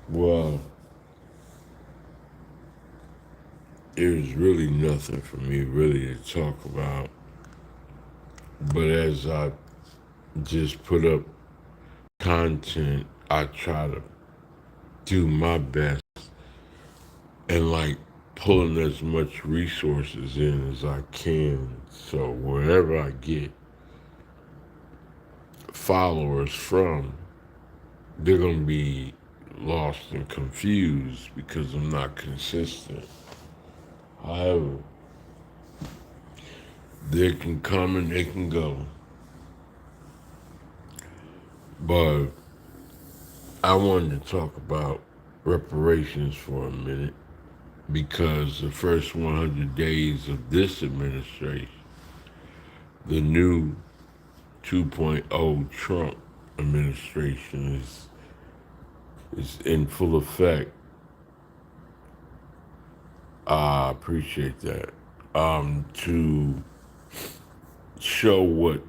Well, there's really nothing for me really to talk about. But as I just put up content, I try to do my best and like pulling as much resources in as I can. So wherever I get followers from, they're gonna be lost and confused because I'm not consistent. However, they can come and they can go. But I wanted to talk about reparations for a minute because the first 100 days of this administration, the new 2.0 Trump administration is in full effect. I appreciate that. To show what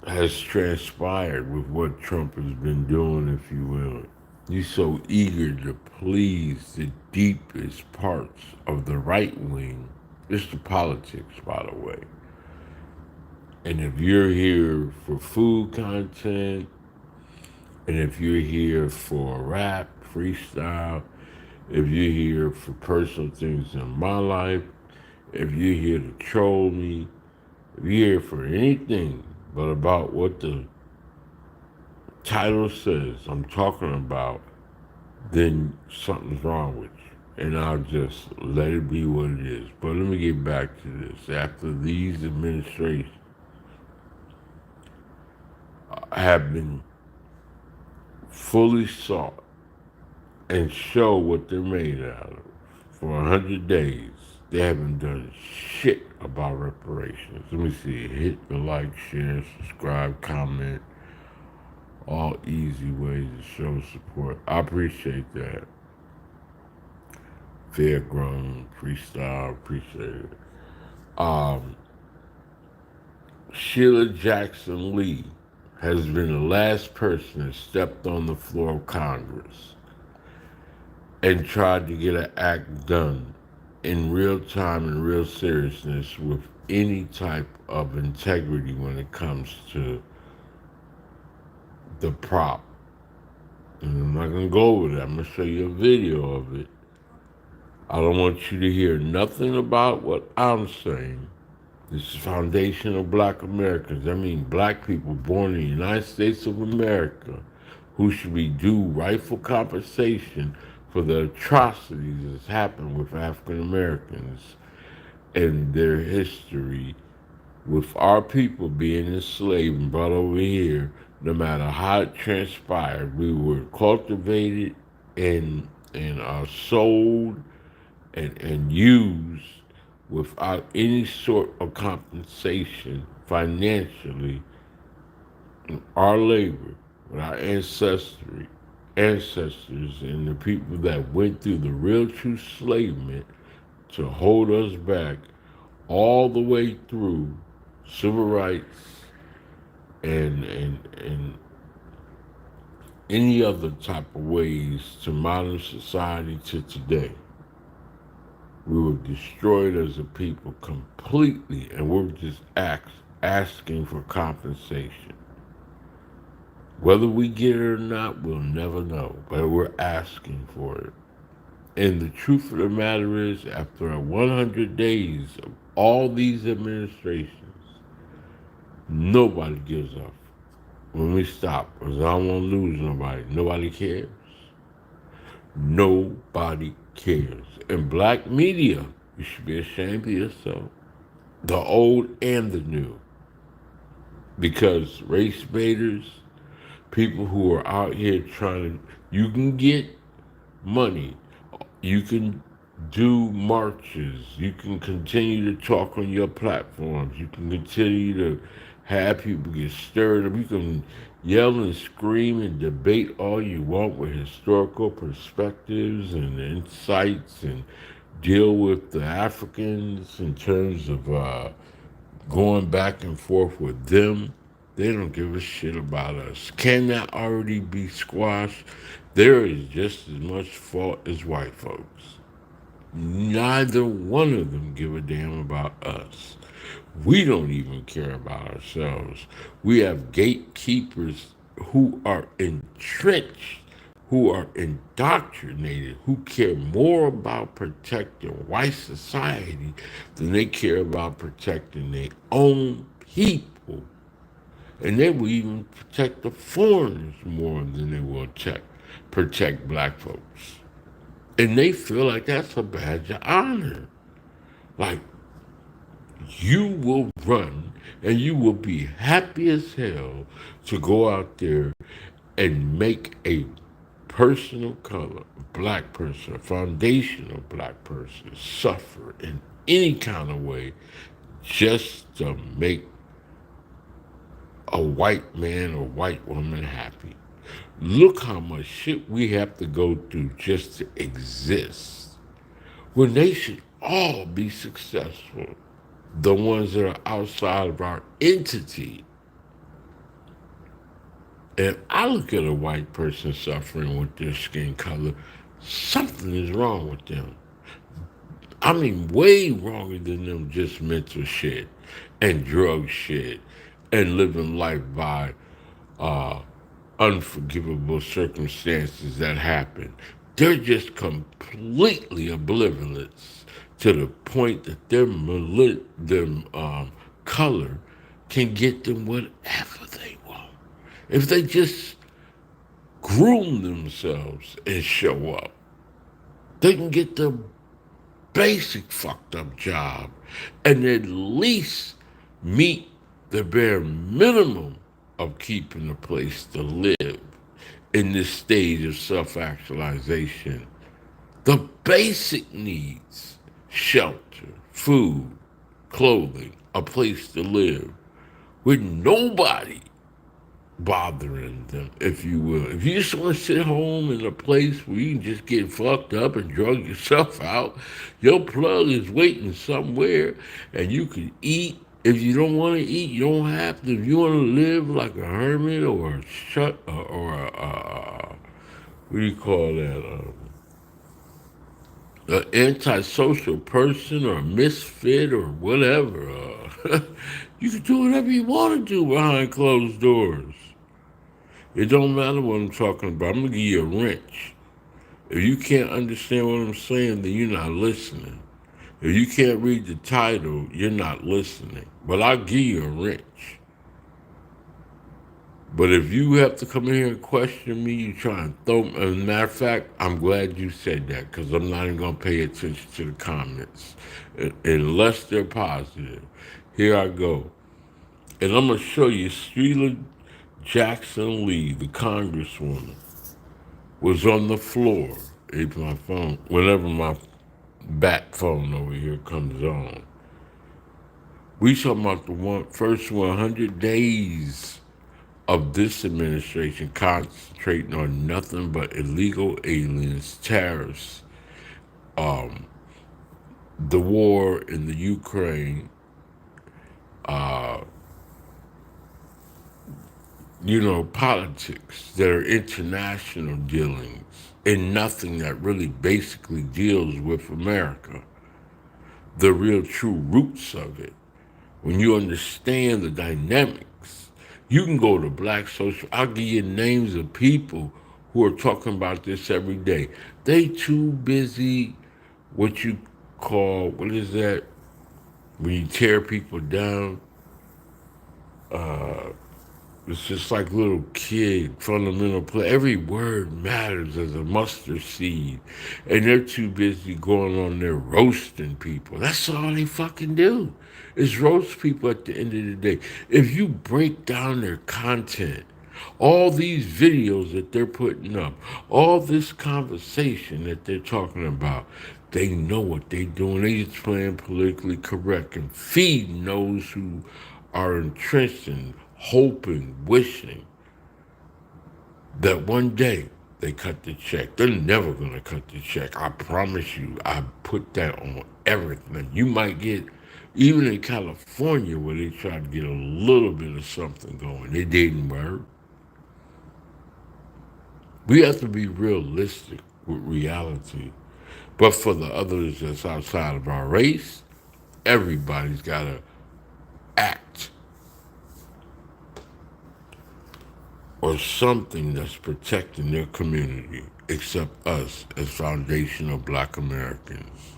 has transpired with what Trump has been doing, if you will. He's so eager to please the deepest parts of the right wing. It's the politics, by the way. And if you're here for food content, and if you're here for rap, freestyle, if you're here for personal things in my life, if you're here to troll me, if you're here for anything but about what the title says I'm talking about, then something's wrong with you. And I'll just let it be what it is. But let me get back to this. After these administrations have been fully sought and show what they're made out of for 100 days, they haven't done shit about reparations. Let me see. Hit the like, share, subscribe, comment. All easy ways to show support. I appreciate that. Fair grown, freestyle, appreciate it. Um, Sheila Jackson Lee has been the last person that stepped on the floor of Congress and tried to get an act done in real time and real seriousness with any type of integrity when it comes to the prop. And I'm not gonna go over that. I'm gonna show you a video of it. I don't want you to hear nothing about what I'm saying. This is foundational black Americans. I mean black people born in the United States of America who should be due rightful compensation for the atrocities that's happened with African Americans and their history with our people being enslaved and brought over here. No matter how it transpired, we were cultivated and sold and used without any sort of compensation financially in our labor, with our ancestors and the people that went through the real true enslavement to hold us back all the way through civil rights and any other type of ways to modern society to today. We were destroyed as a people completely, and we're just asking for compensation. Whether we get it or not, we'll never know, but we're asking for it. And the truth of the matter is, after 100 days of all these administrations, nobody gives up. When we stop, because I don't want to lose nobody. Nobody cares. Nobody cares. And black media, you should be ashamed of yourself. The old and the new. Because race baiters, people who are out here trying to, you can get money. You can do marches. You can continue to talk on your platforms. You can continue to have people get stirred up. You can yell and scream and debate all you want with historical perspectives and insights and deal with the Africans in terms of going back and forth with them. They don't give a shit about us. Can that already be squashed? there is just as much fault as white folks. Neither one of them give a damn about us. We don't even care about ourselves. We have gatekeepers who are entrenched, who are indoctrinated, who care more about protecting white society than they care about protecting their own people. And they will even protect the foreigners more than they will protect black folks. And they feel like that's a badge of honor. Like, you will run and you will be happy as hell to go out there and make a personal color, black person, a foundational black person suffer in any kind of way just to make a white man or white woman happy. Look how much shit we have to go through just to exist when they should all be successful. The ones that are outside of our entity. If I look at a white person suffering with their skin color, something is wrong with them. I mean, way wronger than them just mental shit and drug shit and living life by uh, unforgivable circumstances that happen. They're just completely oblivious to the point that their color can get them whatever they want. If they just groom themselves and show up, they can get the basic fucked up job and at least meet the bare minimum of keeping a place to live in this stage of self-actualization. The basic needs, shelter, food, clothing, a place to live, with nobody bothering them, if you will. If you just want to sit home in a place where you can just get fucked up and drug yourself out, your plug is waiting somewhere and you can eat. If you don't want to eat, you don't have to. If you want to live like a hermit or a what do you call that? An antisocial person or a misfit or whatever, you can do whatever you want to do behind closed doors. It don't matter what I'm talking about. I'm gonna give you a wrench. If you can't understand what I'm saying, then you're not listening. If you can't read the title, you're not listening. But I'll give you a wrench. But if you have to come in here and question me, you try and throw me. As a matter of fact, I'm glad you said that because I'm not even gonna pay attention to the comments unless they're positive. Here I go. And I'm gonna show you Sheila Jackson Lee, the congresswoman, was on the floor. It's my phone. Whenever my bat phone over here comes on, we talking about the first 100 days of this administration concentrating on nothing but illegal aliens, tariffs, the war in the Ukraine, uh, politics that are international dealings and nothing that really basically deals with America, the real true roots of it. When you understand the dynamics, you can go to Black Social. I'll give you names of people who are talking about this every day. They too busy, what you call, what is that? When you tear people down, it's just like little kid, fundamental play. Every word matters as a mustard seed. And they're too busy going on there roasting people. That's all they fucking do, is roast people at the end of the day. If you break down their content, all these videos that they're putting up, all this conversation that they're talking about, they know what they're doing. They just playing politically correct and feeding those who are entrenched in hoping, wishing that one day they cut the check. They're never going to cut the check. I promise you. I put that on everything. You might get, even in California where they tried to get a little bit of something going, it didn't work. We have to be realistic with reality. But for the others that's outside of our race, everybody's got to act or something that's protecting their community, except us as foundational black Americans.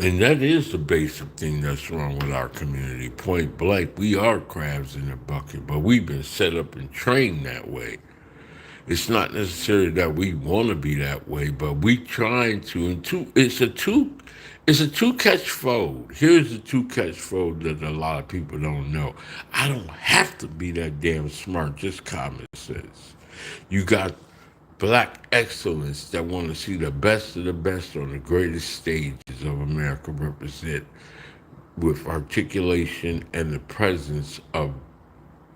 And that is the basic thing that's wrong with our community. Point blank, we are crabs in a bucket, but we've been set up and trained that way. It's not necessarily that we want to be that way, but we trying to. And it's a two catch fold. Here's the two catch fold that a lot of people don't know. I don't have to be that damn smart. Just common sense. You got black excellence that want to see the best of the best on the greatest stages of America represent with articulation and the presence of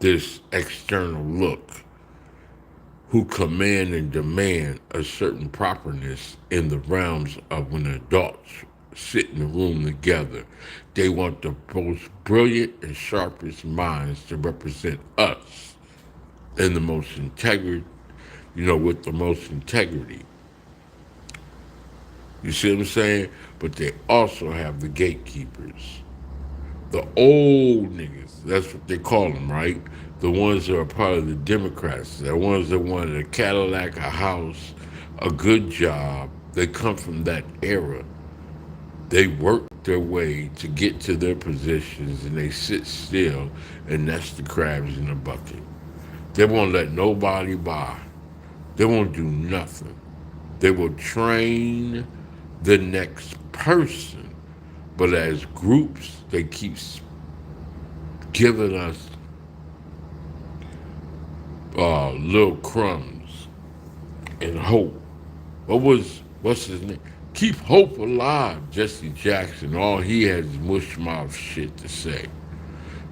this external look, who command and demand a certain properness in the realms of when adults sit in the room together. They want the most brilliant and sharpest minds to represent us in the most integrity, with the most integrity. You see what I'm saying? But they also have the gatekeepers, the old niggas. That's what they call them, right? The ones that are part of the Democrats, the ones that wanted a Cadillac, a house, a good job. They come from that era. They work their way to get to their positions and they sit still, and that's the crabs in the bucket. They won't let nobody by. They won't do nothing. They will train the next person, but as groups, they keep giving us little crumbs and hope. What's his name? Keep hope alive, Jesse Jackson. All he has is mush mouth shit to say.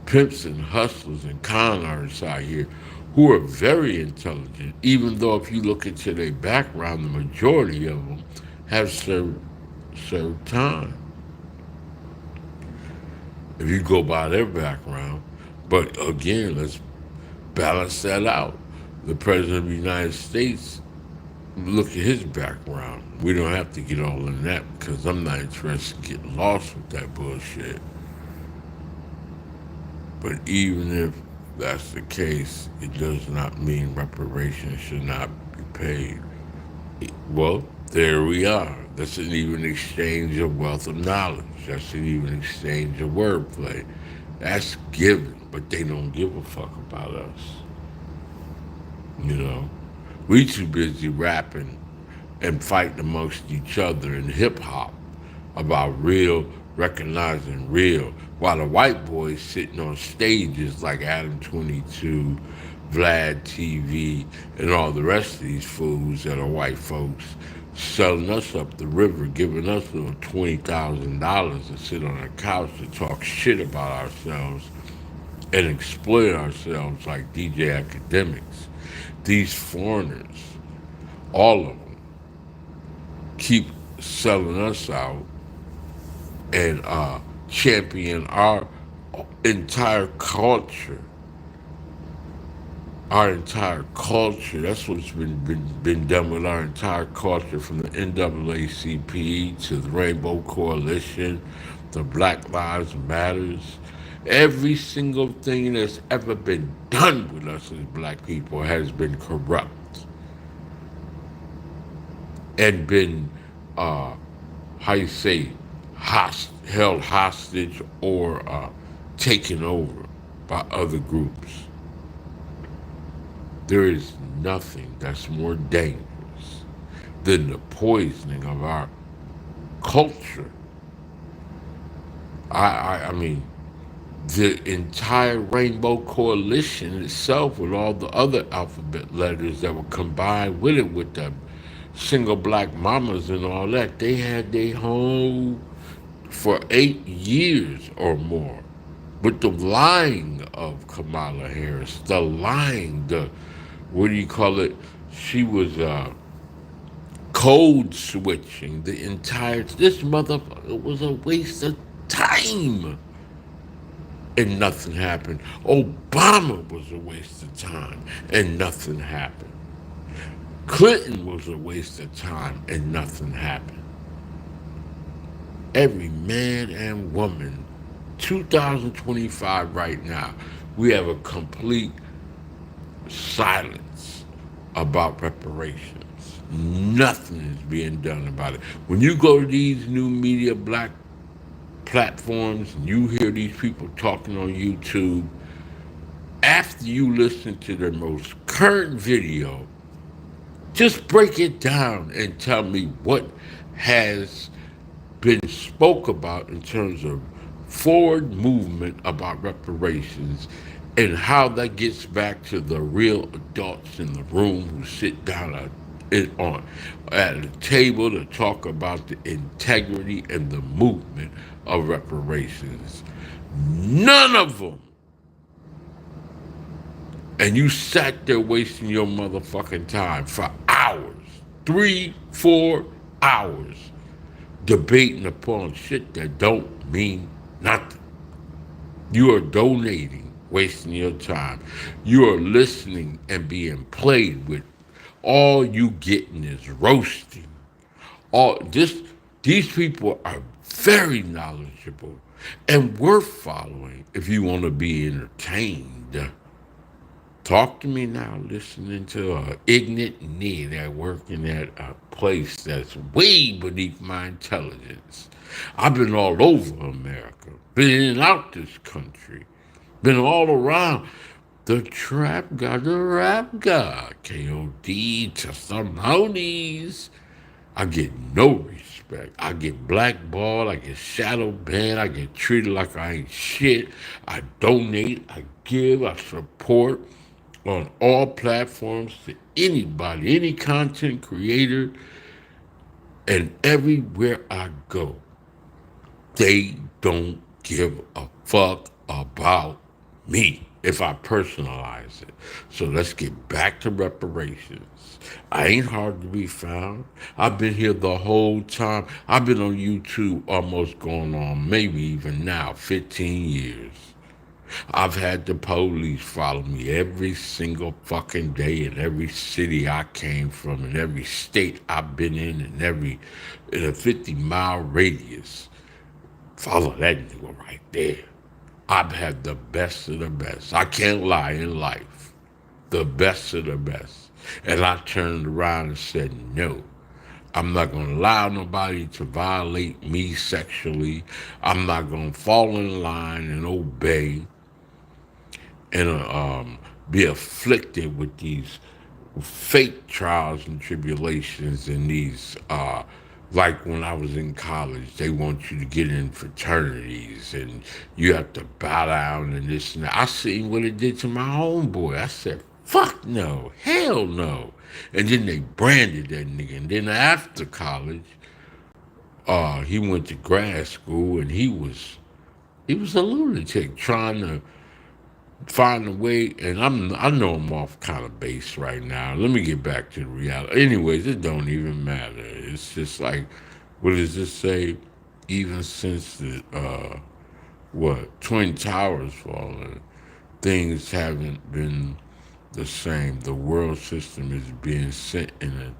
Pimps and hustlers and con artists out here who are very intelligent, even though if you look into their background, the majority of them have served time. If you go by their background. But again, let's balance that out. The President of the United States, look at his background. We don't have to get all in that because I'm not interested in getting lost with that bullshit. But even if that's the case, it does not mean reparations should not be paid. Well, there we are. That's an even exchange of wealth of knowledge. That's an even exchange of wordplay. That's given, but they don't give a fuck about us. You know, we too busy rapping and fighting amongst each other in hip hop about real, recognizing real, while the white boys sitting on stages like Adam 22, Vlad TV, and all the rest of these fools that are white folks selling us up the river, giving us little $20,000 to sit on a couch to talk shit about ourselves and exploit ourselves like DJ academics. These foreigners, all of them, keep selling us out and champion our entire culture. Our entire culture. That's what's been done with our entire culture, from the NAACP to the Rainbow Coalition, the Black Lives Matters. Every single thing that's ever been done with us as black people has been corrupt and been, how you say, held hostage or taken over by other groups. There is nothing that's more dangerous than the poisoning of our culture. I mean, the entire Rainbow Coalition itself, with all the other alphabet letters that were combined with it, with the single black mamas and all that, they had their home for 8 years or more. With the lying of Kamala Harris, the lying, what do you call it? She was code switching the entire. This motherfucker was a waste of time. and nothing happened. Obama was a waste of time and nothing happened. Clinton was a waste of time and nothing happened. Every man and woman, 2025 right now, we have a complete silence about reparations. Nothing is being done about it. When you go to these new media black platforms and you hear these people talking on YouTube, after you listen to their most current video, just break it down and tell me what has been spoke about in terms of forward movement about reparations and how that gets back to the real adults in the room who sit down at a table to talk about the integrity and the movement of reparations. None of them. And you sat there wasting your motherfucking time for hours, 3, 4 hours, debating upon shit that don't mean nothing. You are donating, wasting your time. You are listening and being played with. All you getting is roasting. All this, these people are very knowledgeable and worth following if you want to be entertained. Talk to me now, listening to an ignorant nigga that working at a place that's way beneath my intelligence. I've been all over America, been in and out this country, been all around. The trap god, the rap god, KOD, Testimonies. I get no respect. I get blackballed. I get shadow banned. I get treated like I ain't shit. I donate. I give. I support on all platforms to anybody, any content creator, and everywhere I go, they don't give a fuck about me if I personalize it. So let's get back to reparations. I ain't hard to be found. I've been here the whole time. I've been on YouTube almost going on, maybe even now, 15 years. I've had the police follow me every single fucking day in every city I came from, in every state I've been in a 50-mile radius. Follow that nigga right there. I've had the best of the best. I can't lie in life. The best of the best. And I turned around and said, no. I'm not going to allow nobody to violate me sexually. I'm not going to fall in line and obey and be afflicted with these fake trials and tribulations and these like when I was in college, they want you to get in fraternities and you have to bow down and this and that. I seen what it did to my homeboy. I said, fuck no, hell no. And then they branded that nigga. And then after college, he went to grad school and he was a lunatic trying to find a way, and I know I'm off kind of base right now. Let me get back to the reality. Anyways, it don't even matter. It's just like, what does this say? Even since the Twin Towers falling, things haven't been the same. The world system is being sent in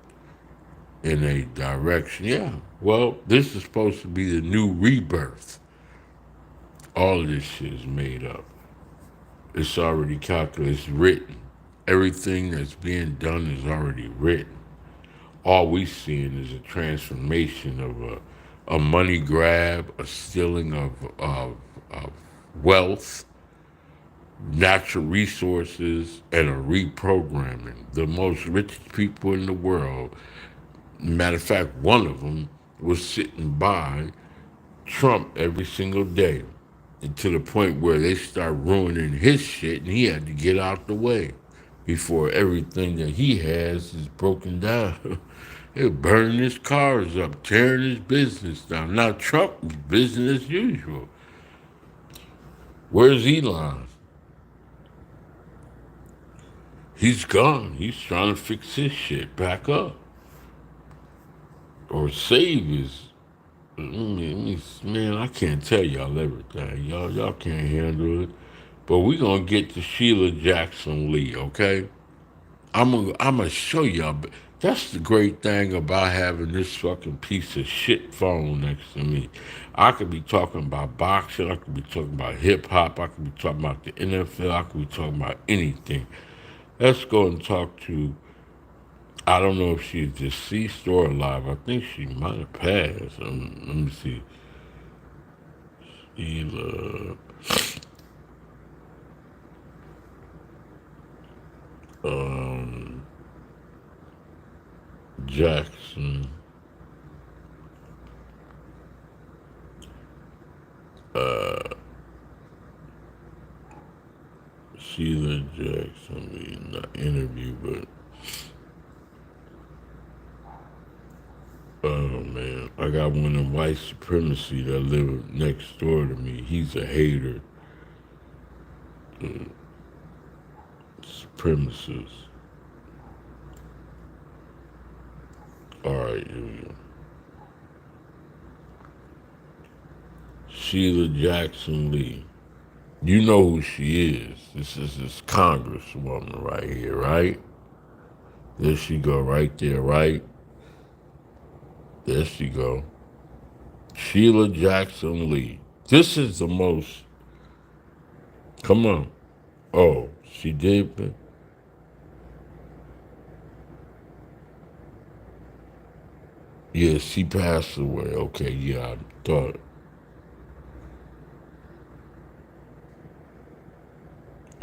a direction. Yeah. Well, this is supposed to be the new rebirth. All of this shit is made up. It's already calculated, it's written. Everything that's being done is already written. All we seeing is a transformation of a money grab, a stealing of wealth, natural resources, and a reprogramming. The most richest people in the world, matter of fact, one of them was sitting by Trump every single day, and to the point where they start ruining his shit and he had to get out the way before everything that he has is broken down. They're burning his cars up, tearing his business down. Now Trump's business as usual. Where's Elon? He's gone. He's trying to fix his shit back up or save his Man, I can't tell y'all everything. Y'all can't handle it. But we gonna get to Sheila Jackson Lee, okay? I'm gonna show y'all. That's the great thing about having this fucking piece of shit phone next to me. I could be talking about boxing. I could be talking about hip hop. I could be talking about the NFL. I could be talking about anything. Let's go and talk to. I don't know if she's deceased or alive. I think she might have passed. Let me see. Sheila um, Jackson. Sheila Jackson Lee, not interview, but oh man, I got one of white supremacy that live next door to me. He's a hater, supremacist. All right, here we go. Sheila Jackson Lee. You know who she is. This is this congresswoman right here, right? There she go, right there, right? There she go. Sheila Jackson Lee. This is the most. Come on. Oh, she did. Yeah, she passed away. Okay, yeah, I thought.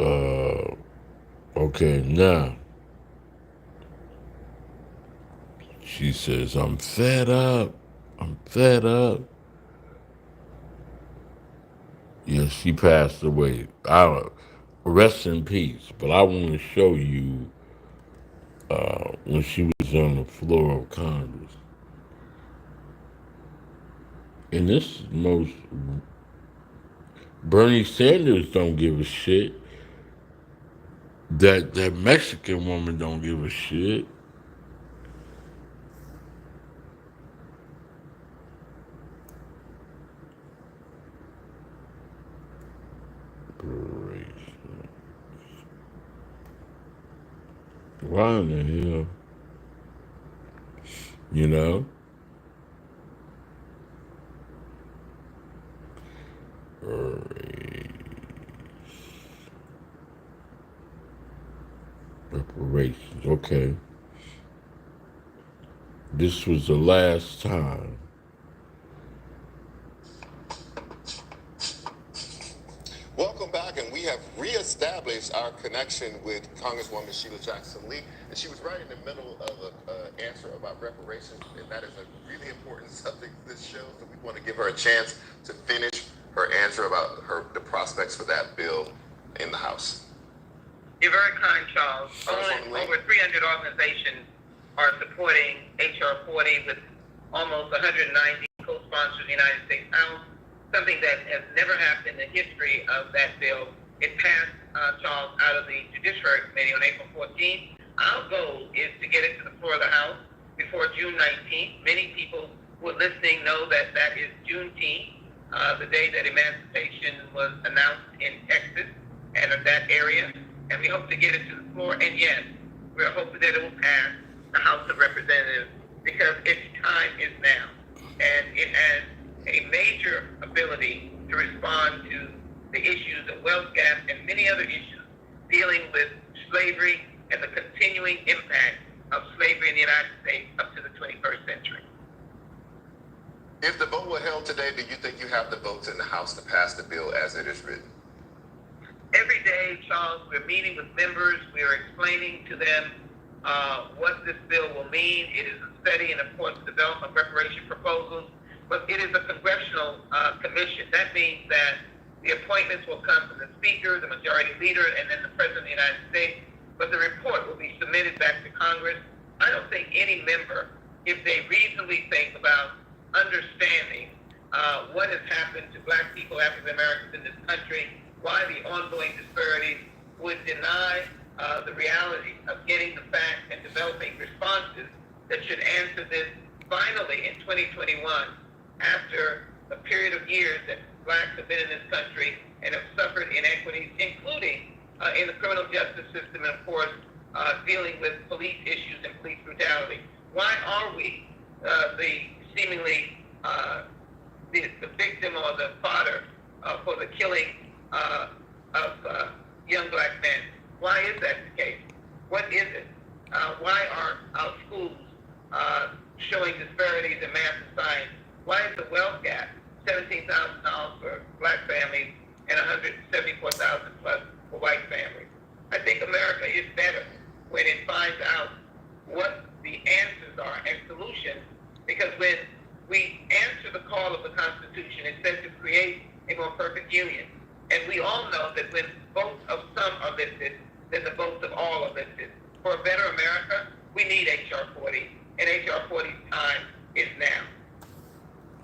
Uh, okay, now she says, I'm fed up. I'm fed up. Yeah, she passed away. Rest in peace. But I want to show you when she was on the floor of Congress. And this most Bernie Sanders don't give a shit. That Mexican woman don't give a shit. Reparations. Why in the hell? You know? Reparations. Okay. This was the last time. Welcome back, and we have reestablished our connection with Congresswoman Sheila Jackson Lee. And she was right in the middle of an answer about reparations, and that is a really important subject this show, so we want to give her a chance to finish her answer about the prospects for that bill in the House. You're very kind, Charles. Over 300 organizations are supporting H.R. 40 with almost 190 co-sponsors in the United States House, something that has never happened in the history of that bill. It passed, Charles, out of the Judiciary Committee on April 14th. Our goal is to get it to the floor of the House before June 19th. Many people who are listening know that that is Juneteenth, the day that emancipation was announced in Texas and of that area. And we hope to get it to the floor. And yes, we're hoping that it will pass the House of Representatives because its time is now. And it has a major ability to respond to the issues of wealth gap and many other issues dealing with slavery and the continuing impact of slavery in the United States up to the 21st century. If the vote were held today, do you think you have the votes in the House to pass the bill as it is written? Every day, Charles, we're meeting with members. We're explaining to them what this bill will mean. It is a study and, of course, development of reparation proposals, but it is a congressional commission. That means that the appointments will come from the Speaker, the Majority Leader, and then the President of the United States, but the report will be submitted back to Congress. I don't think any member, if they reasonably think about understanding what has happened to Black people, African Americans in this country, why the ongoing disparities, would deny the reality of getting the facts and developing responses that should answer this finally in 2021 after a period of years that blacks have been in this country and have suffered inequities, including in the criminal justice system and, of course, dealing with police issues and police brutality. Why are we the seemingly the victim or the fodder for the killing of young black men? Why is that the case? What is it? Why are our schools showing disparities in math and science? Why is the wealth gap $17,000 for black families and $174,000 plus for white families? I think America is better when it finds out what the answers are and solutions, because when we answer the call of the Constitution, it says to create a more perfect union. And we all know that when votes of some are lifted, then the votes of all are lifted. For a better America, we need H.R. 40, and H.R. 40's time is now.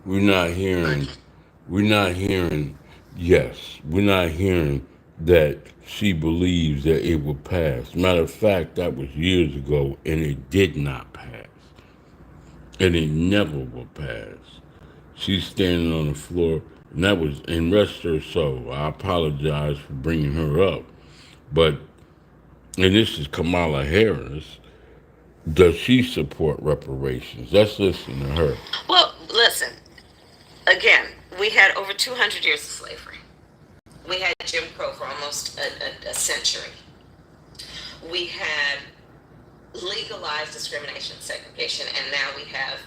We're not hearing, we're not hearing that she believes that it will pass. Matter of fact, that was years ago, and it did not pass. And it never will pass. She's standing on the floor, and that was, and rest her soul. I apologize for bringing her up. But, and this is Kamala Harris, does she support reparations? Let's listen to her. Well, listen, again, we had over 200 years of slavery. We had Jim Crow for almost a century. We had legalized discrimination, segregation, and now we have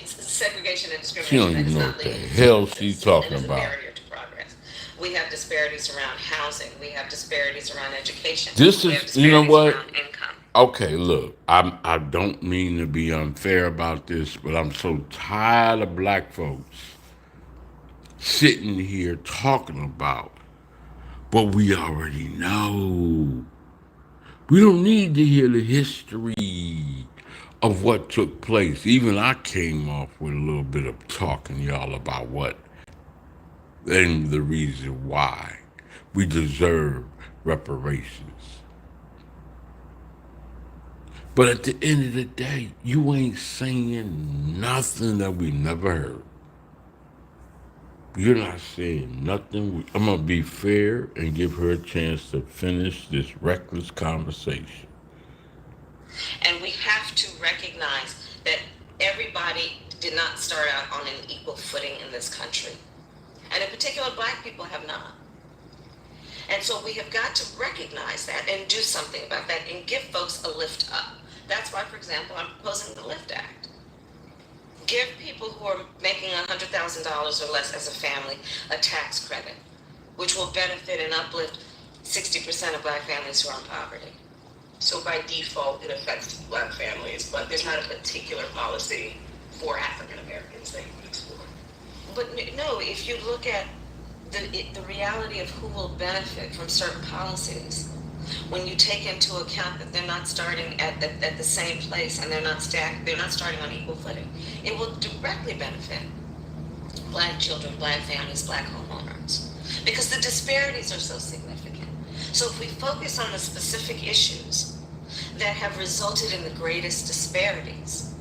segregation and discrimination. She don't even know what the hell she's talking about. Barrier to progress. We have disparities around housing. We have disparities around education. This is, you know what? Income. Okay, look, I don't mean to be unfair about this, but I'm so tired of black folks sitting here talking about what we already know. We don't need to hear the history of what took place. Even I came off with a little bit of talking y'all about what and the reason why we deserve reparations. But at the end of the day, you ain't saying nothing that we never heard. You're not saying nothing. I'm going to be fair and give her a chance to finish this reckless conversation. And we have to recognize that everybody did not start out on an equal footing in this country. And in particular, black people have not. And so we have got to recognize that and do something about that and give folks a lift up. That's why, for example, I'm proposing the LIFT Act. Give people who are making $100,000 or less as a family a tax credit, which will benefit and uplift 60% of black families who are in poverty. So by default, it affects black families, but there's not a particular policy for African Americans that you can explore. But no, if you look at the reality of who will benefit from certain policies, when you take into account that they're not starting at the same place and they're not starting on equal footing, it will directly benefit black children, black families, black homeowners, because the disparities are so significant. So if we focus on the specific issues that have resulted in the greatest disparities,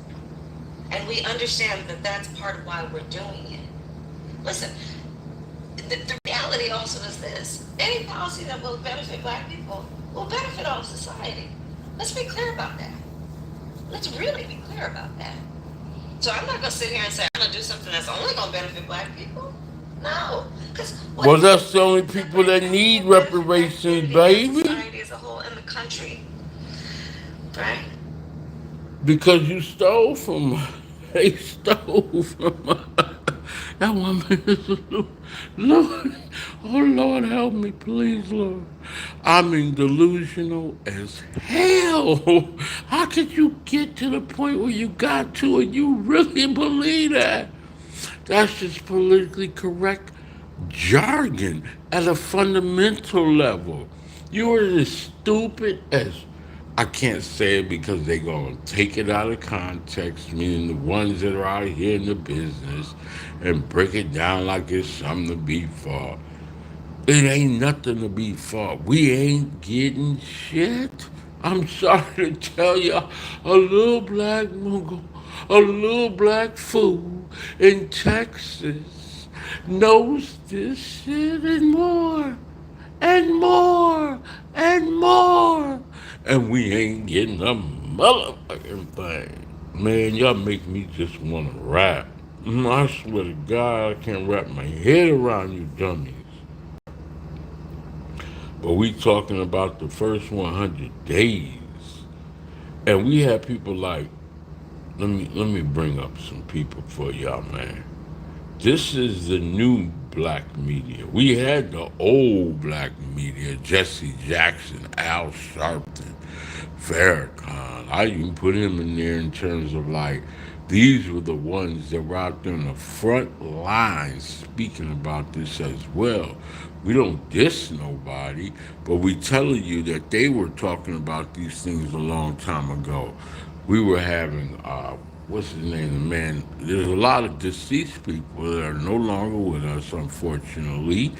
and we understand that that's part of why we're doing it. Listen, the reality also is this: any policy that will benefit black people will benefit all of society. Let's be clear about that. Let's really be clear about that. So I'm not going to sit here and say I'm going to do something that's only going to benefit black people. No. Well, that's the only people that need reparations, baby. Society as a whole in the country. Right? Because you stole from they stole from that woman is a Lord. Oh, Lord, help me, please, Lord. I mean, delusional as hell. How could you get to the point where you got to and you really believe that? That's just politically correct jargon at a fundamental level. You are as stupid as, I can't say it because they're going to take it out of context, meaning the ones that are out here in the business, and break it down like it's something to be for. It ain't nothing to be for. We ain't getting shit. I'm sorry to tell you, a little black Moogle A little black fool in Texas knows this shit and more and more and more. And we ain't getting a motherfucking thing. Man, y'all make me just want to rap. I swear to God, I can't wrap my head around you dummies. But we talking about the first 100 days. And we have people like, let me bring up some people for y'all, man. This is the new black media. We had the old black media, Jesse Jackson, Al Sharpton, Farrakhan. I even put him in there in terms of like, these were the ones that were out there in the front lines speaking about this as well. We don't diss nobody, but we telling you that they were talking about these things a long time ago. We were having what's his name, the man? There's a lot of deceased people that are no longer with us, unfortunately,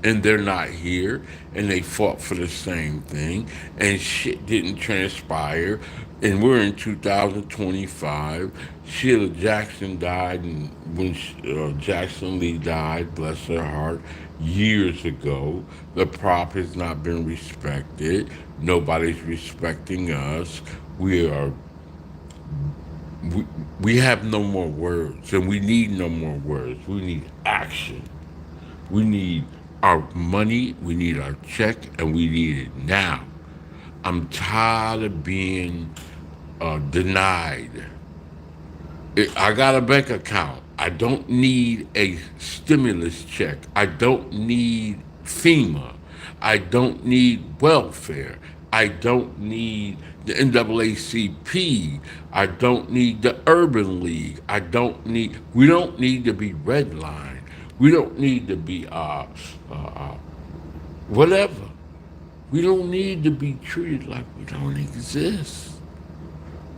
and they're not here, and they fought for the same thing, and shit didn't transpire, and we're in 2025. Sheila Jackson died, and when Jackson Lee died, bless her heart, years ago. The prop has not been respected. Nobody's respecting us. We are we have no more words, and we need no more words. We need action. We need our money, we need our check, and we need it now. I'm tired of being denied. I got a bank account. I don't need a stimulus check. I don't need FEMA. I don't need welfare. I don't need the NAACP. I don't need the Urban League. We don't need to be redlined. We don't need to be whatever. We don't need to be treated like we don't exist.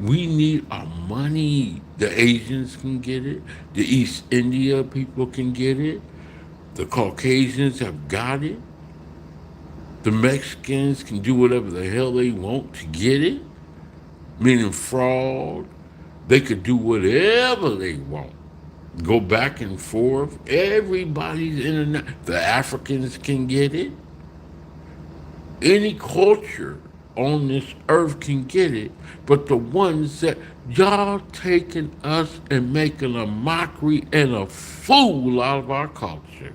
We need our money. The Asians can get it. The East India people can get it. The Caucasians have got it. The Mexicans can do whatever the hell they want to get it, meaning fraud. They could do whatever they want. Go back and forth. Everybody's internet. The Africans can get it. Any culture on this earth can get it, but the ones that y'all taking us and making a mockery and a fool out of our culture.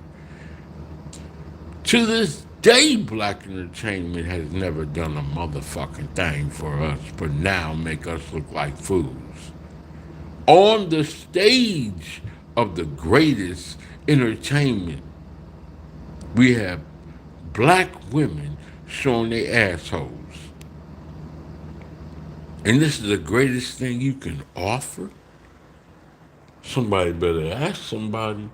To this day, black entertainment has never done a motherfucking thing for us, but now make us look like fools. On the stage of the greatest entertainment, we have black women showing their assholes. And this is the greatest thing you can offer? Somebody better ask somebody.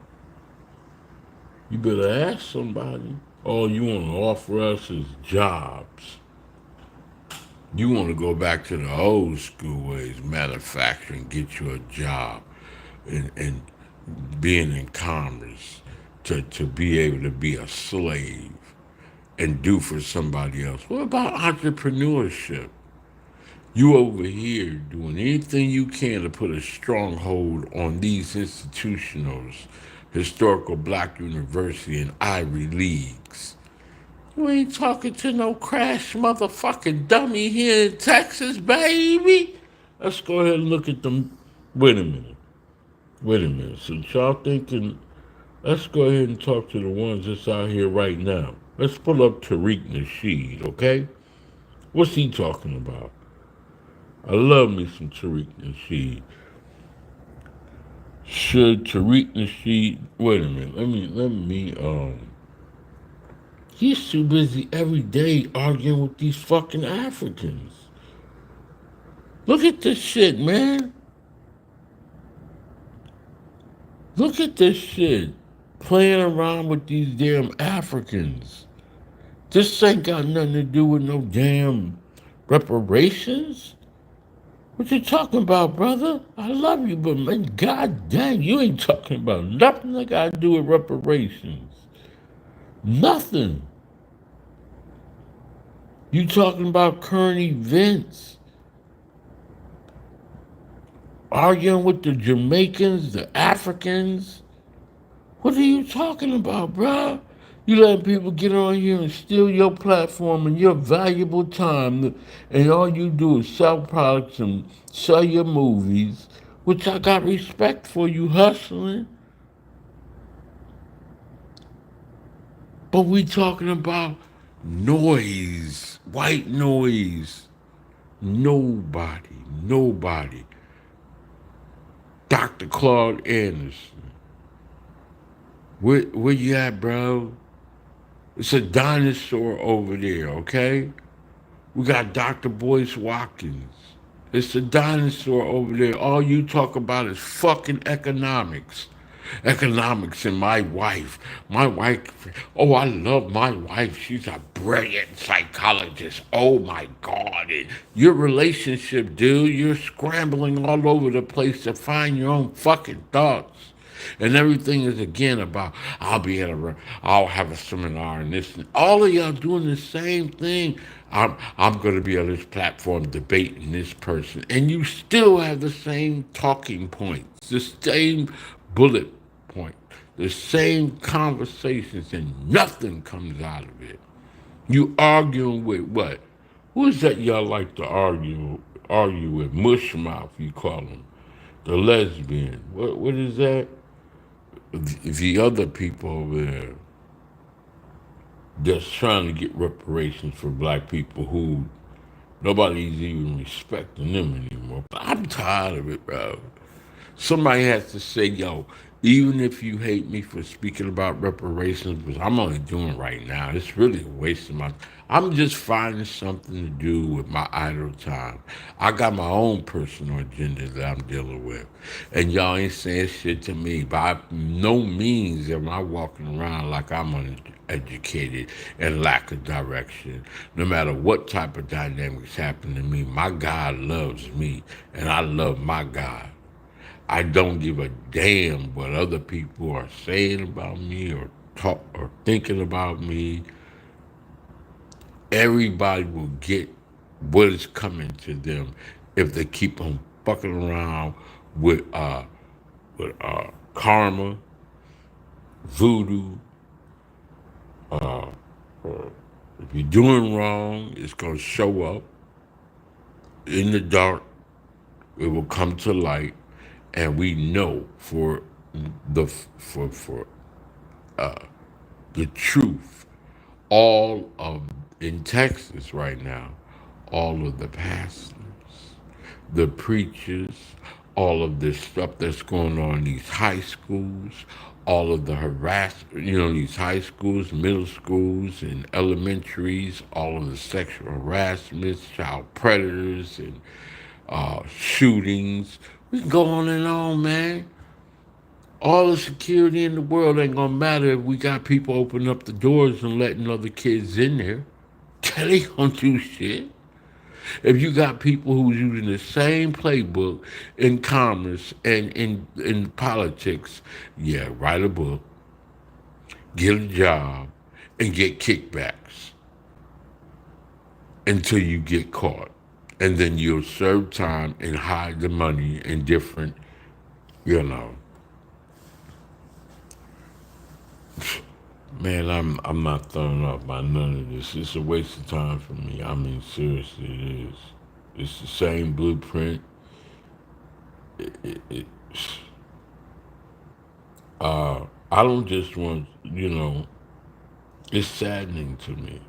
You better ask somebody. All you want to offer us is jobs. You want to go back to the old school ways, manufacturing, get you a job, and being in commerce, to be able to be a slave and do for somebody else. What about entrepreneurship? You over here doing anything you can to put a stronghold on these institutionals, historical black university and Ivy Leagues. You ain't talking to no crash motherfucking dummy here in Texas, baby. Let's go ahead and look at them. Wait a minute. Wait a minute. Since y'all thinking, let's go ahead and talk to the ones that's out here right now. Let's pull up Tariq Nasheed, okay? What's he talking about? I love me some Tariq Nasheed. Should Tariq Nasheed wait a minute, he's too busy every day arguing with these fucking Africans. Look at this shit, man. Look at this shit. Playing around with these damn Africans. This ain't got nothing to do with no damn reparations. What you talking about, brother? I love you, but man, god dang, you ain't talking about nothing that got to do with reparations. Nothing. You talking about current events. arguing with the Jamaicans, the Africans. What are you talking about, bruh? You letting people get on here and steal your platform and your valuable time, and all you do is sell products and sell your movies, which I got respect for you hustling. But we talking about noise, white noise. Nobody. Dr. Claude Anderson. Where you at, bro? It's a dinosaur over there, okay? We got Dr. Boyce Watkins. It's a dinosaur over there. All you talk about is fucking economics. Economics and my wife. My wife, oh, I love my wife. She's a brilliant psychologist. Oh my God. And your relationship, dude, you're scrambling all over the place to find your own fucking thoughts. And everything is again about I'll have a seminar and this and all of y'all doing the same thing. I'm gonna be on this platform debating this person. And you still have the same talking points, the same bullet point, the same conversations, and nothing comes out of it. You arguing with what? Who is that y'all like to argue with? Mushmouth, you call them. The lesbian. What is that? The other people over there that's trying to get reparations for black people who nobody's even respecting them anymore. But I'm tired of it, bro. Somebody has to say, yo, even if you hate me for speaking about reparations, which I'm only doing right now, it's really a waste of my time. I'm just finding something to do with my idle time. I got my own personal agenda that I'm dealing with. And y'all ain't saying shit to me. By no means am I walking around like I'm uneducated and lack of direction. No matter what type of dynamics happen to me, my God loves me and I love my God. I don't give a damn what other people are saying about me or talk or thinking about me. Everybody will get what is coming to them if they keep on fucking around with karma, voodoo. If you're doing wrong, it's gonna show up in the dark. It will come to light, and we know for the truth. All of in Texas right now, all of the pastors, the preachers, all of this stuff that's going on in these high schools, all of the these high schools, middle schools, and elementaries, all of the sexual harassments, child predators, and shootings. We can go on and on, man. All the security in the world ain't gonna matter if we got people opening up the doors and letting other kids in there. They gonna do shit. If you got people who's using the same playbook in commerce and in politics, yeah, write a book, get a job, and get kickbacks until you get caught. And then you'll serve time and hide the money in different, you know. Man, I'm not thrown off by none of this. It's a waste of time for me. I mean, seriously, it is. It's the same blueprint. It, I don't just want, it's saddening to me.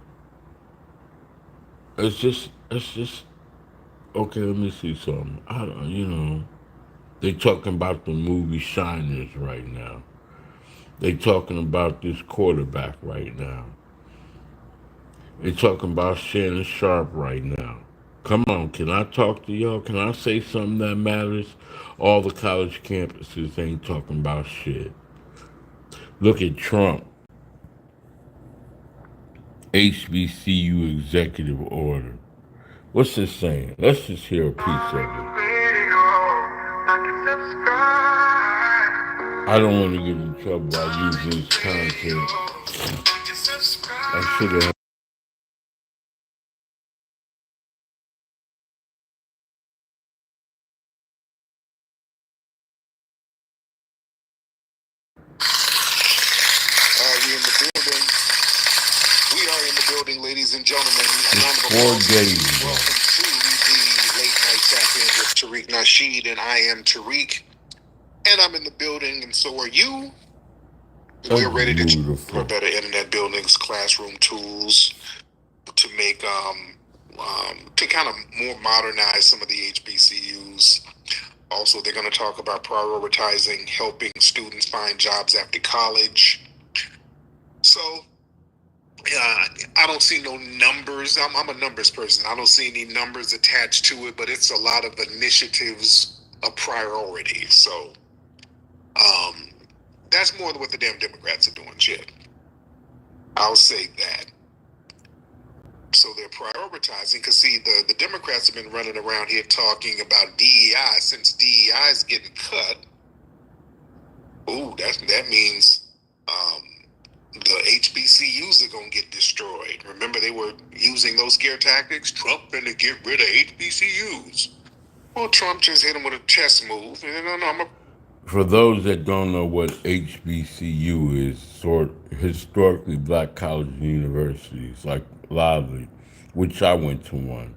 It's just, okay, let me see something. I don't, they talking about the movie Shiners right now. They talking about this quarterback right now. They talking about Shannon Sharp right now. Come on, can I talk to y'all? Can I say something that matters? All the college campuses ain't talking about shit. Look at Trump, HBCU executive order. What's it saying? Let's just hear a piece of it. I don't want to get in trouble by using this content. I should have ladies and gentlemen, a round of It's 4 applause. days ago. Welcome to the Late Night Tap In with Tariq Nasheed, and I am Tariq, and I'm in the building, and so are you. We're ready to Beautiful. better internet buildings, classroom tools to make to kind of more modernize some of the HBCUs. Also, they're going to talk about prioritizing helping students find jobs after college. So, I don't see no numbers. I'm a numbers person. I don't see any numbers attached to it, but it's a lot of initiatives, a priority. So, that's more than what the damn Democrats are doing. Shit, I'll say that. So they're prioritizing, because see, the Democrats have been running around here talking about DEI. Since DEI is getting cut, that means the HBCUs are going to get destroyed. Remember, they were using those scare tactics? Trump going to get rid of HBCUs. Well, Trump just hit them with a chess move. For those that don't know what HBCU is, historically black colleges and universities, like Lively, which I went to one,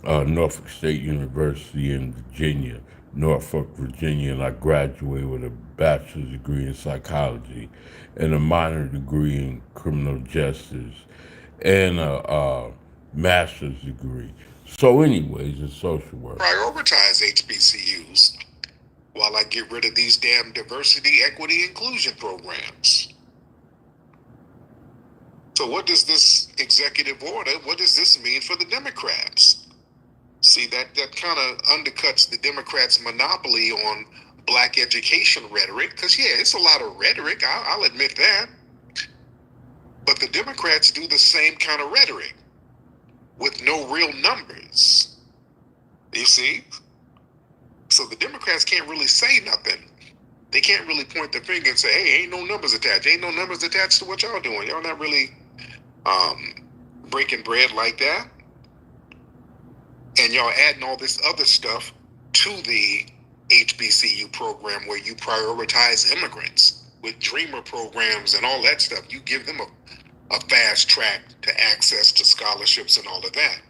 Norfolk State University in Virginia, Norfolk, Virginia, and I graduated with a bachelor's degree in psychology and a minor degree in criminal justice and a master's degree. So anyways, in social work. Prioritize HBCUs while I get rid of these damn diversity, equity, inclusion programs. So what does this executive order, what does this mean for the Democrats? See, that kind of undercuts the Democrats' monopoly on black education rhetoric, because, yeah, it's a lot of rhetoric, I'll admit that. But the Democrats do the same kind of rhetoric with no real numbers. You see? So the Democrats can't really say nothing. They can't really point the finger and say, hey, ain't no numbers attached. Ain't no numbers attached to what y'all doing. Y'all not really breaking bread like that. And y'all adding all this other stuff to the HBCU program where you prioritize immigrants with Dreamer programs and all that stuff. You give them a fast track to access to scholarships and all of that.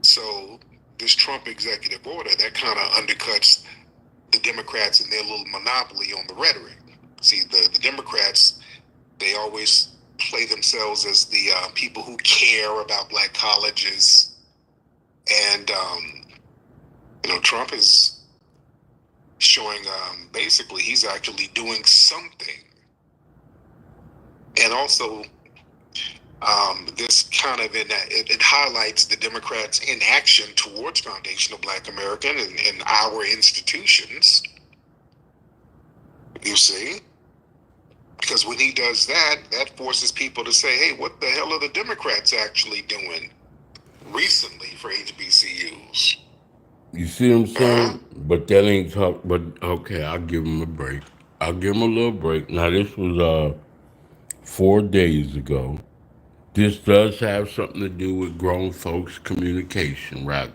So this Trump executive order, that kind of undercuts the Democrats and their little monopoly on the rhetoric. See, the Democrats, they always play themselves as the people who care about black colleges. And, Trump is showing basically he's actually doing something. And also, this kind of it highlights the Democrats' inaction towards foundational Black American and our institutions. You see? Because when he does that, that forces people to say, hey, what the hell are the Democrats actually doing recently for HBCUs? You see what I'm saying? But that ain't talk. But okay, I'll give him a break. I'll give him a little break. Now this was 4 days ago. This does have something to do with grown folks' communication, rather.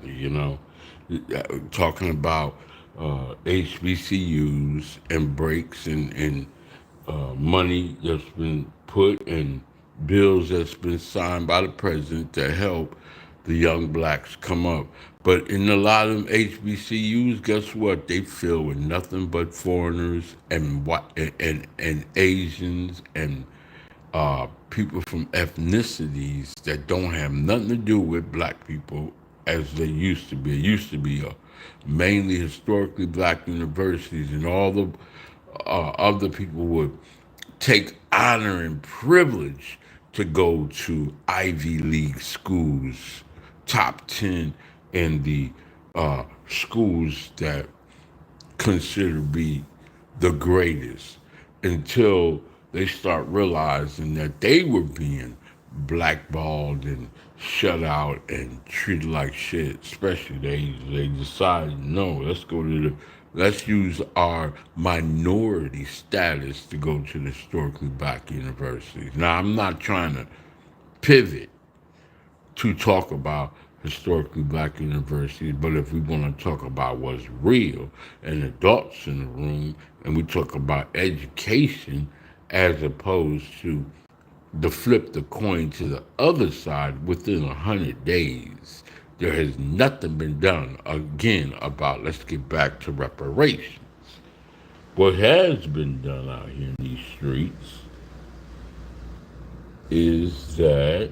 Talking about HBCUs and breaks and money that's been put and bills that's been signed by the president to help the young blacks come up. But in a lot of them HBCUs, guess what? They fill with nothing but foreigners and Asians and people from ethnicities that don't have nothing to do with black people as they used to be. It used to be mainly historically black universities, and all the other people would take honor and privilege to go to Ivy League schools, top 10 in the schools that consider to be the greatest, until they start realizing that they were being blackballed and shut out and treated like shit. Especially they decided, no, let's use our minority status to go to the historically black universities. Now I'm not trying to pivot to talk about historically black universities, but if we want to talk about what's real and adults in the room, and we talk about education as opposed to to flip the coin to the other side within 100 days. There has nothing been done again about let's get back to reparations. What has been done out here in these streets is that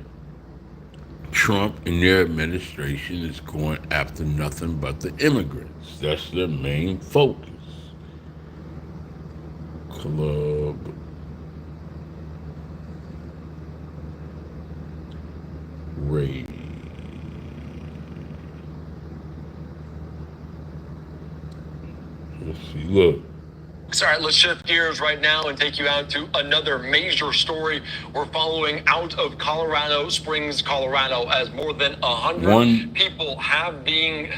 Trump and their administration is going after nothing but the immigrants. That's their main focus. Club raid. Let's see. Look. All right, let's shift gears right now and take you out to another major story. We're following out of Colorado Springs, Colorado, as more than 100 people have been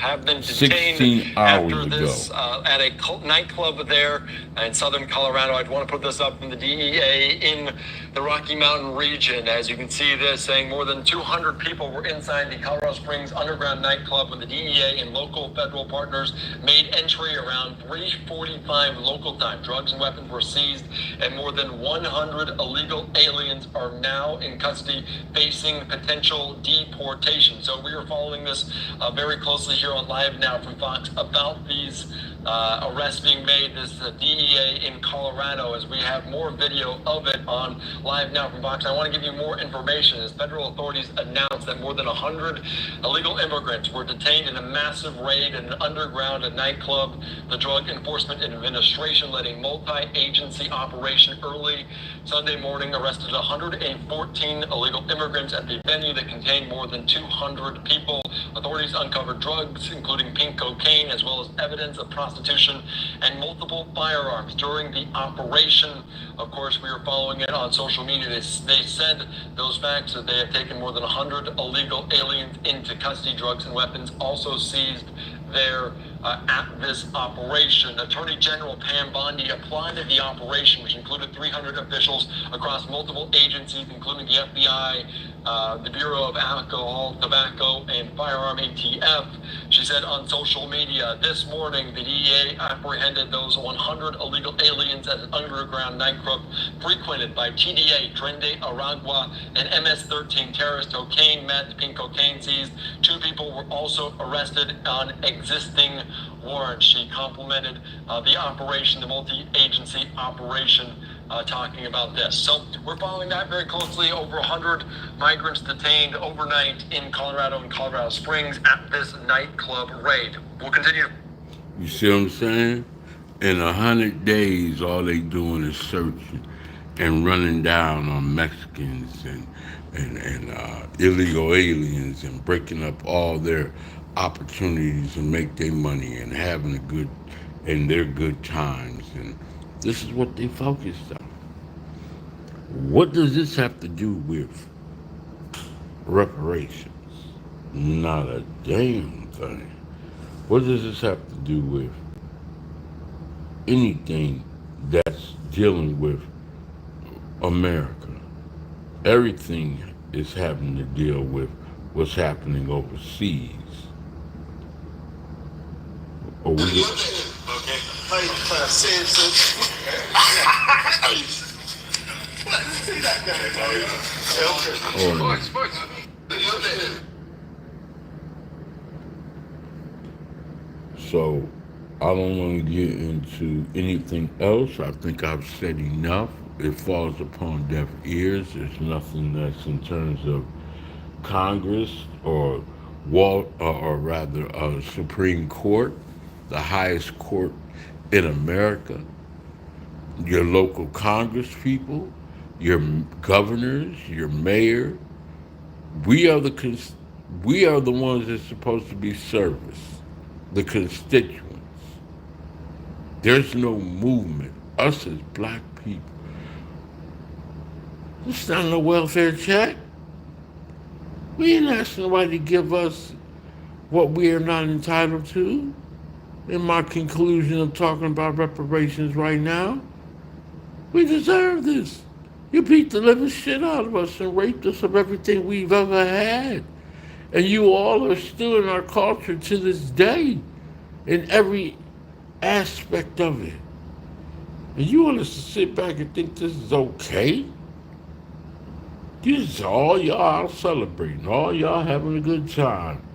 detained after this at a nightclub there in southern Colorado. I want to put this up from the DEA in the Rocky Mountain region. As you can see this saying more than 200 people were inside the Colorado Springs underground nightclub when the DEA and local federal partners made entry around 3:45 local time. Drugs and weapons were seized, and more than 100 illegal aliens are now in custody facing potential deportation. So we are following this very closely here on Live Now from Fox about these arrests being made. This DEA in Colorado, as we have more video of it on Live Now from Fox. I want to give you more information as federal authorities announced that more than 100 illegal immigrants were detained in a massive raid in an underground nightclub. The Drug Enforcement Administration led a multi-agency operation early Sunday morning, arrested 114 illegal immigrants at the venue that contained more than 200 people. Authorities uncovered drugs, including pink cocaine, as well as evidence of prostitution and multiple firearms during the operation. Of course, we are following it on social media. They said those facts that they have taken more than 100 illegal aliens into custody. Drugs and weapons also seized there at this operation. Attorney General Pam Bondi applauded the operation, which included 300 officials across multiple agencies, including the FBI, the Bureau of Alcohol, Tobacco, and Firearm ATF. She said on social media, this morning, the DEA apprehended those 100 illegal aliens at an underground nightclub frequented by TDA, Trende Aragua, and MS-13 terrorist. Cocaine, meth, pink cocaine seized. 2 people were also arrested on existing warrants. She complimented the operation, the multi-agency operation, talking about this. So we're following that very closely. Over 100 migrants detained overnight in Colorado and Colorado Springs at this nightclub raid. We'll continue. You see what I'm saying? In 100 days, all they doing is searching and running down on Mexicans and illegal aliens and breaking up all their opportunities to make their money and having their good times. And this is what they focused on. What does this have to do with reparations? Not a damn thing. What does this have to do with anything that's dealing with America? Everything is having to deal with what's happening overseas. Or we Okay. How you trying to say it? So I don't want to get into anything else. I think I've said enough. It falls upon deaf ears. There's nothing that's in terms of Congress or Supreme Court, the highest court in America, your local Congress people, your governors, your mayor. We are the ones that's supposed to be serviced, the constituents. There's no movement. Us as black people. It's not no welfare check. We ain't asking nobody to give us what we are not entitled to. In my conclusion of talking about reparations right now, we deserve this. You beat the living shit out of us and raped us of everything we've ever had. And you all are still in our culture to this day, in every aspect of it. And you want us to sit back and think this is okay? This all y'all celebrating, all y'all having a good time.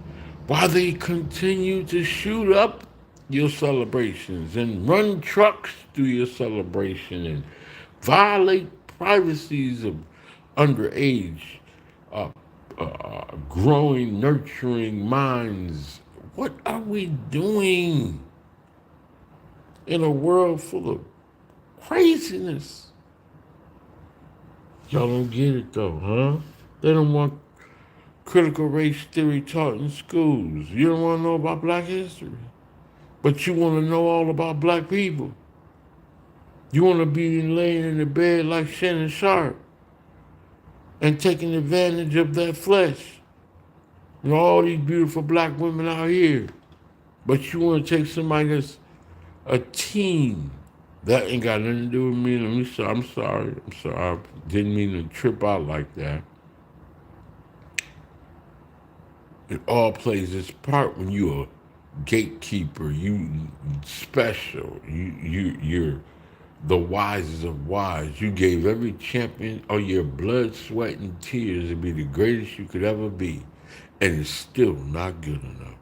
While they continue to shoot up your celebrations and run trucks through your celebration and violate privacies of underage, uh, growing, nurturing minds. What are we doing in a world full of craziness? Y'all don't get it though, huh? They don't want critical race theory taught in schools. You don't want to know about black history, but you want to know all about black people. You want to be laying in the bed like Shannon Sharp and taking advantage of that flesh and all these beautiful black women out here. But you want to take somebody that's a teen. That ain't got nothing to do with me. I'm sorry. I'm sorry. I didn't mean to trip out like that. It all plays its part when you're a gatekeeper. You special. You're the wisest of wise. You gave every champion of your blood, sweat, and tears to be the greatest you could ever be, and it's still not good enough.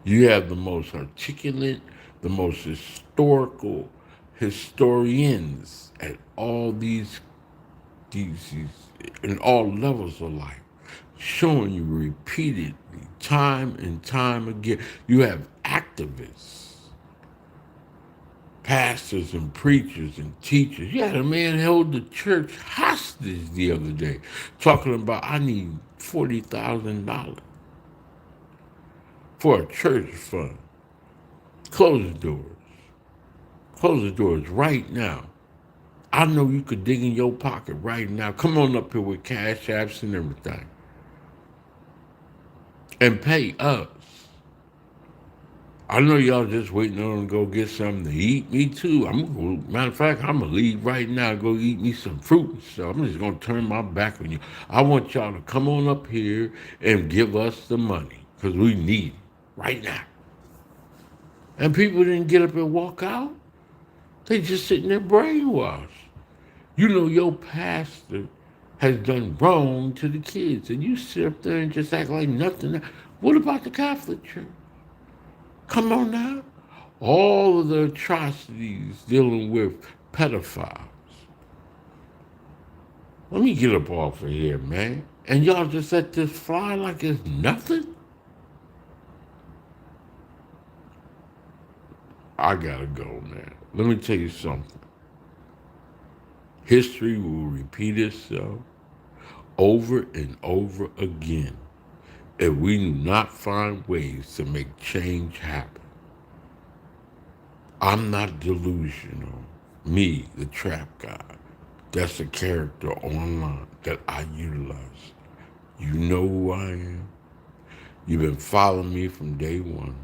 You have the most articulate, the most historical historians at all these in all levels of life, showing you repeatedly, time and time again. You have activists, pastors and preachers and teachers. You had a man held the church hostage the other day, talking about I need $40,000 for a church fund. Close the doors. Close the doors right now. I know you could dig in your pocket right now. Come on up here with cash apps and everything. And pay us. I know y'all just waiting on to go get something to eat. Me too. Matter of fact, I'm gonna leave right now and go eat me some fruit and stuff. I'm just gonna turn my back on you. I want y'all to come on up here and give us the money because we need it right now. And people didn't get up and walk out. They just sitting there brainwashed. You know your pastor has done wrong to the kids, and you sit up there and just act like nothing. What about the Catholic Church? Come on now. All of the atrocities dealing with pedophiles. Let me get up off of here, man. And y'all just let this fly like it's nothing? I gotta go, man. Let me tell you something. History will repeat itself over and over again if we do not find ways to make change happen. I'm not delusional. Me, the trap guy. That's a character online that I utilize. You know who I am. You've been following me from day one.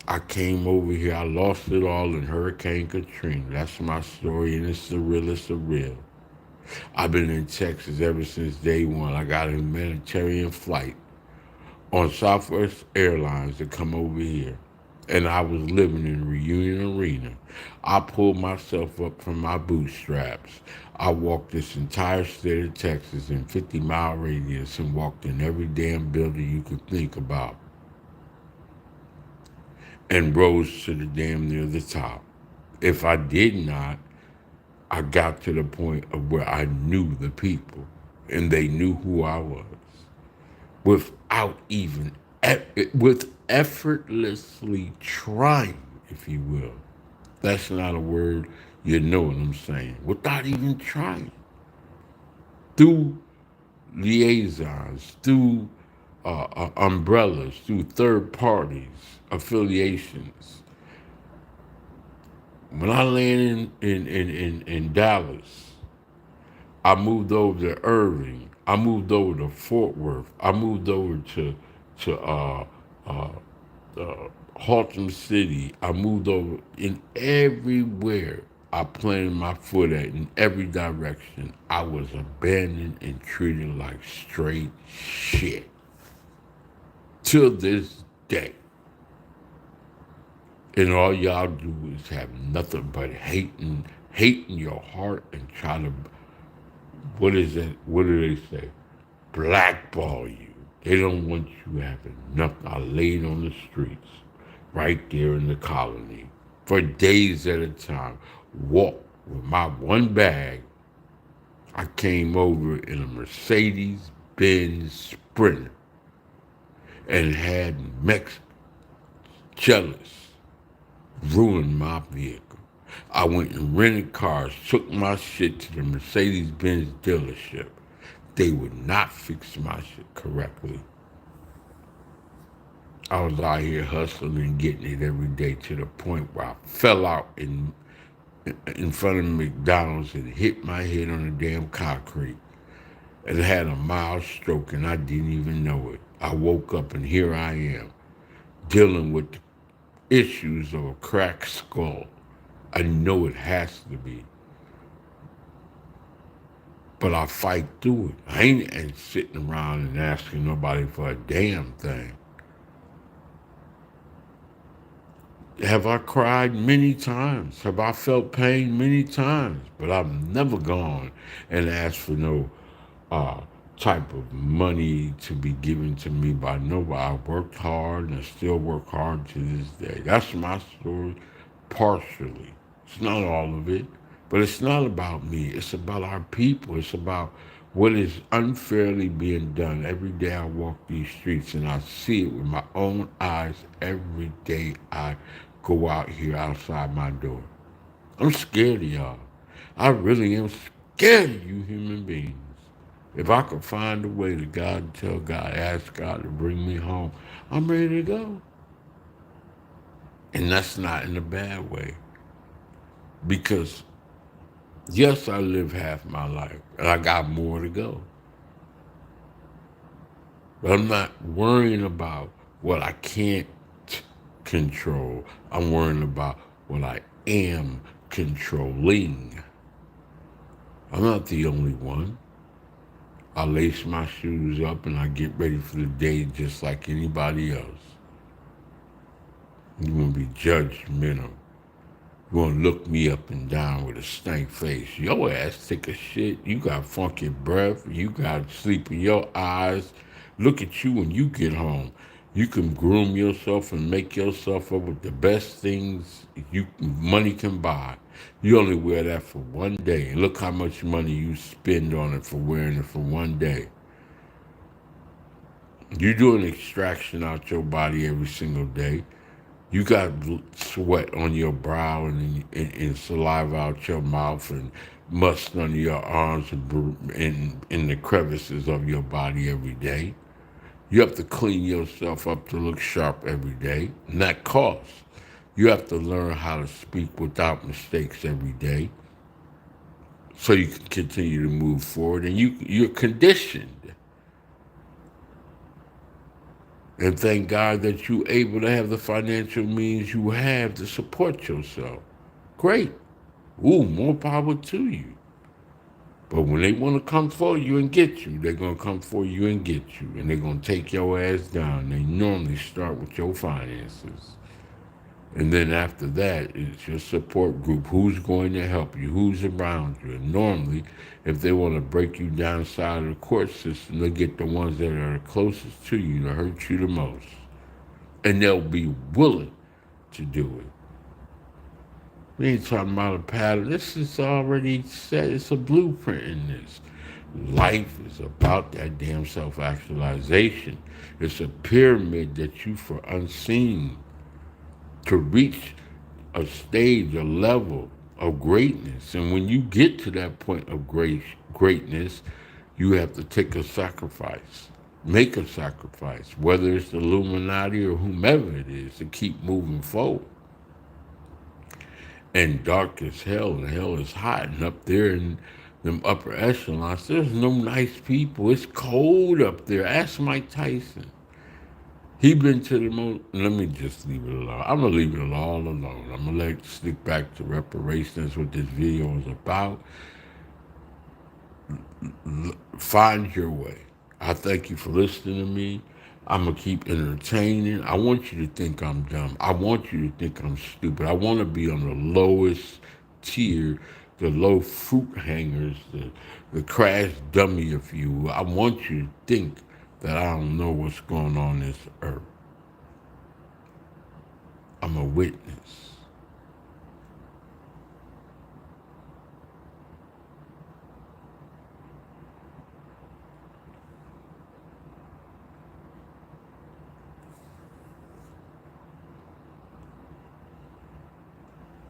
I came over here, I lost it all in Hurricane Katrina. That's my story, and it's the realest of real. I've been in Texas ever since day one. I got a humanitarian flight on Southwest Airlines to come over here. And I was living in Reunion Arena. I pulled myself up from my bootstraps. I walked this entire state of Texas in 50-mile radius and walked in every damn building you could think about. And rose to the damn near the top. If I did not, I got to the point of where I knew the people and they knew who I was without even, with effortlessly trying, if you will. That's not a word, you know what I'm saying. Without even trying. Through liaisons, through umbrellas, through third parties, affiliations. When I landed in Dallas, I moved over to Irving. I moved over to Fort Worth. I moved over to Haltom City. I moved over in everywhere I planted my foot at, in every direction. I was abandoned and treated like straight shit. Till this day. And all y'all do is have nothing but hate in your heart and try to what is that? What do they say? Blackball you. They don't want you having nothing. I laid on the streets right there in the colony for days at a time. Walked with my one bag. I came over in a Mercedes Benz Sprinter and had Mex jealous ruin my vehicle. I went and rented cars, took my shit to the Mercedes Benz dealership. They would not fix my shit correctly. I was out here hustling and getting it every day to the point where I fell out in front of McDonald's and hit my head on the damn concrete and had a mild stroke and I didn't even know it. I woke up and here I am dealing with the issues of a cracked skull. I know it has to be. But I fight through it. I ain't sitting around and asking nobody for a damn thing. Have I cried many times? Have I felt pain many times? But I've never gone and asked for no type of money to be given to me by nobody. I worked hard and I still work hard to this day. That's my story, partially. It's not all of it, but it's not about me. It's about our people. It's about what is unfairly being done. Every day I walk these streets and I see it with my own eyes every day I go out here outside my door. I'm scared of y'all. I really am scared of you human beings. If I could find a way to God, tell God, ask God to bring me home, I'm ready to go. And that's not in a bad way. Because, yes, I live half my life, and I got more to go. But I'm not worrying about what I can't control. I'm worrying about what I am controlling. I'm not the only one. I lace my shoes up and I get ready for the day just like anybody else. You want to be judgmental. You want to look me up and down with a stank face. Your ass take a shit. You got funky breath. You got sleep in your eyes. Look at you when you get home. You can groom yourself and make yourself up with the best things money can buy. You only wear that for one day. And look how much money you spend on it for wearing it for one day. You do an extraction out your body every single day. You got sweat on your brow and saliva out your mouth and must under your arms and in the crevices of your body every day. You have to clean yourself up to look sharp every day, and that costs. You have to learn how to speak without mistakes every day so you can continue to move forward, and you're conditioned. And thank God that you're able to have the financial means you have to support yourself. Great. Ooh, more power to you. But when they want to come for you and get you, they're going to come for you and get you. And they're going to take your ass down. They normally start with your finances. And then after that, it's your support group. Who's going to help you? Who's around you? And normally, if they want to break you down side of the court system, they'll get the ones that are closest to you to hurt you the most. And they'll be willing to do it. We ain't talking about a pattern. This is already set. It's a blueprint in this. Life is about that damn self-actualization. It's a pyramid that you for unseen to reach a stage, a level of greatness. And when you get to that point of greatness, you have to take a sacrifice, make a sacrifice, whether it's the Illuminati or whomever it is, to keep moving forward. And dark as hell, and hell is hot, and up there in them upper echelons, there's no nice people. It's cold up there. Ask Mike Tyson. He been to the most. Let me just leave it alone. I'm gonna leave it all alone. I'm gonna stick back to reparations, what this video is about. Find your way. I thank you for listening to me. I'm gonna keep entertaining. I want you to think I'm dumb. I want you to think I'm stupid. I want to be on the lowest tier the low fruit hangers, the crash dummy, if you will. I want you to think that I don't know what's going on this earth. I'm a witness.